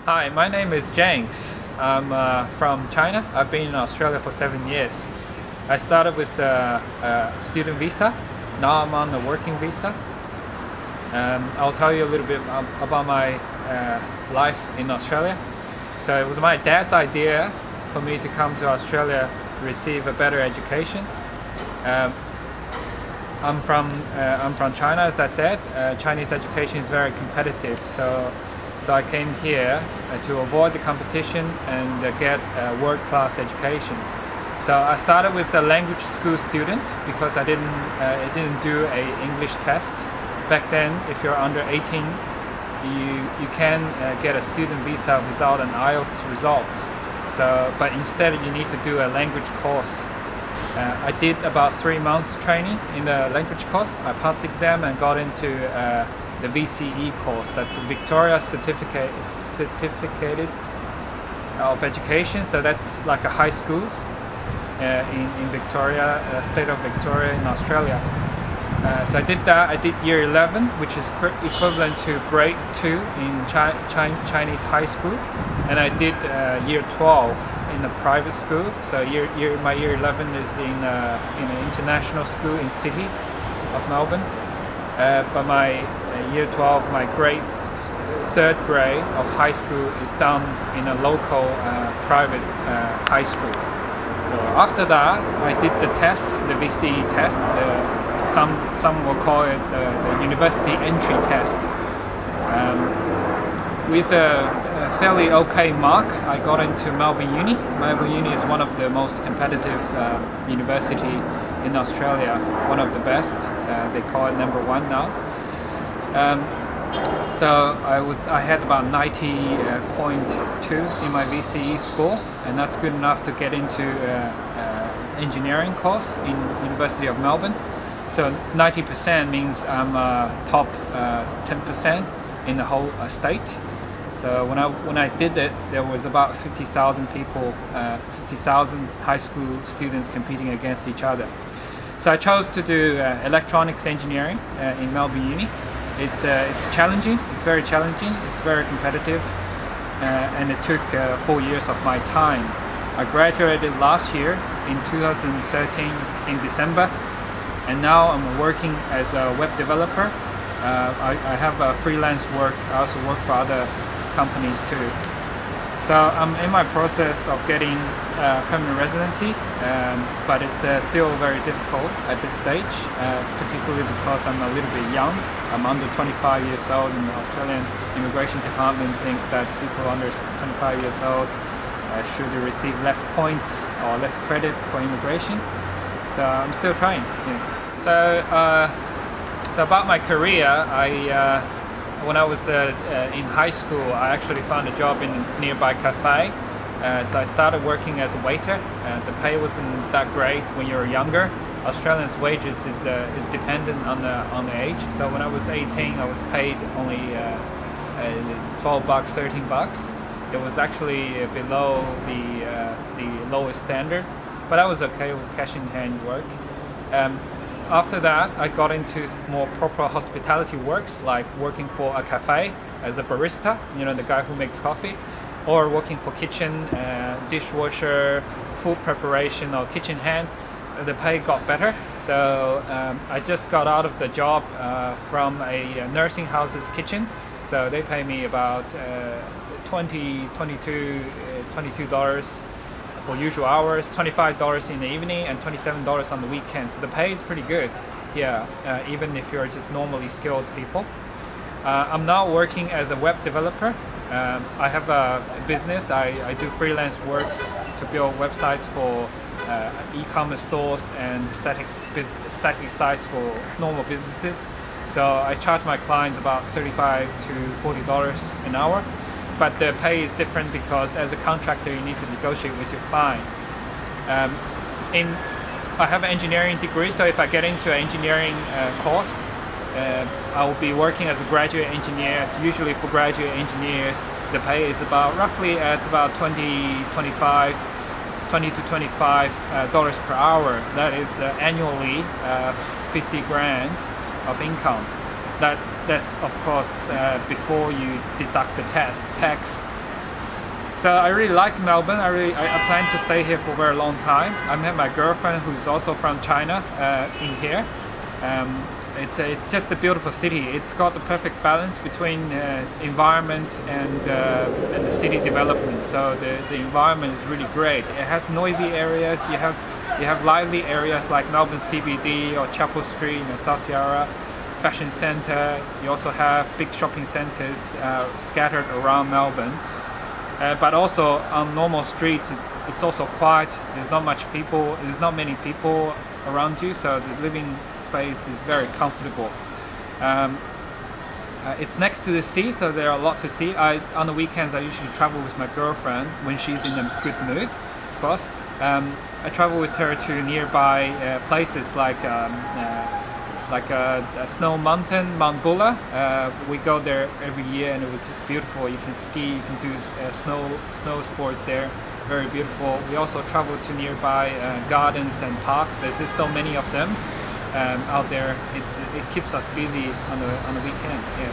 Hi, my name is Jenks. I'm from China. I've been in Australia for 7 years. I started with a student visa. Now I'm on a working visa. I'll tell you a little bit about my life in Australia. So it was my dad's idea for me to come to Australia to receive a better education. Um, I'm from China, as I said. Chinese education is very competitive, so I came here to avoid the competition and get a world-class education. So I started with a language school student because I didn't do a English test back then. If you're under 18, you can get a student visa without an IELTS result. But instead you need to do a language course. I did about 3 months training in the language course. I passed the exam and got into the VCE course. That's Victoria Certificate of Education. So that's like a high school in Victoria, state of Victoria in Australia. So I did that. I did year 11, which is equivalent to grade 2 in Chinese high school, and I did year 12 in a private school. So my year 11 is in an international school in city of Melbourne. But my year 12, my third grade of high school is done in a local private high school. So after that, I did the test, the VCE test. Some will call it the university entry test. With a fairly okay mark, I got into Melbourne Uni. Melbourne Uni is one of the most competitive university in Australia, one of the best. They call it number one now. So I had about 90.2 in my VCE score, and that's good enough to get into engineering course in University of Melbourne. So 90% means I'm top 10% in the whole state. So when I did it, there was about 50,000 people, 50,000 high school students competing against each other. So I chose to do electronics engineering in Melbourne Uni. It's challenging. It's very challenging. It's very competitive, and it took 4 years of my time. I graduated last year in 2013 in December, and now I'm working as a web developer. I have freelance work. I also work for other companies too. So I'm in my process of getting permanent residency, but it's still very difficult at this stage, particularly because I'm a little bit young. I'm under 25 years old, and the Australian Immigration Department thinks that people under 25 years old should receive less points or less credit for immigration. So I'm still trying. Yeah. So about my career, when I was in high school, I actually found a job in a nearby cafe. So I started working as a waiter. The pay wasn't that great when you're younger. Australians' wages is dependent on the age. So when I was 18, I was paid only $12, $13. It was actually below the lowest standard, but that was okay. It was cash in hand work. After that, I got into more proper hospitality works, like working for a cafe as a barista, the guy who makes coffee, or working for kitchen, dishwasher, food preparation, or kitchen hands. The pay got better. So I just got out of the job from a nursing house's kitchen. So they pay me about $22 for usual hours, $25 in the evening, and $27 on the weekends. So the pay is pretty good here, even if you're just normally skilled people. I'm now working as a web developer. I have a business. I do freelance works to build websites for e-commerce stores and static sites for normal businesses. So I charge my clients about $35 to $40 an hour. But the pay is different because as a contractor you need to negotiate with your client. I have an engineering degree, so if I get into an engineering course, I will be working as a graduate engineer. So usually for graduate engineers, the pay is roughly at about $20 to $25 per hour. That is annually 50 grand of income. That's of course before you deduct the tax. So I really like Melbourne. I plan to stay here for a very long time. I met my girlfriend who's also from China in here. It's just a beautiful city. It's got the perfect balance between environment and the city development. So the environment is really great. It has noisy areas. You have lively areas like Melbourne CBD or Chapel Street, South Yarra Fashion Centre. You also have big shopping centres scattered around Melbourne. But also on normal streets, it's also quiet. There's not much people. There's not many people around you, so the living space is very comfortable. It's next to the sea, so there are a lot to see. On the weekends, I usually travel with my girlfriend when she's in a good mood, of course. I travel with her to nearby places like a snow mountain, Mount Buller. We go there every year, and it was just beautiful. You can ski, you can do snow sports there. Very beautiful. We also travel to nearby gardens and parks. There's just so many of them out there. It keeps us busy on the weekend. Yeah.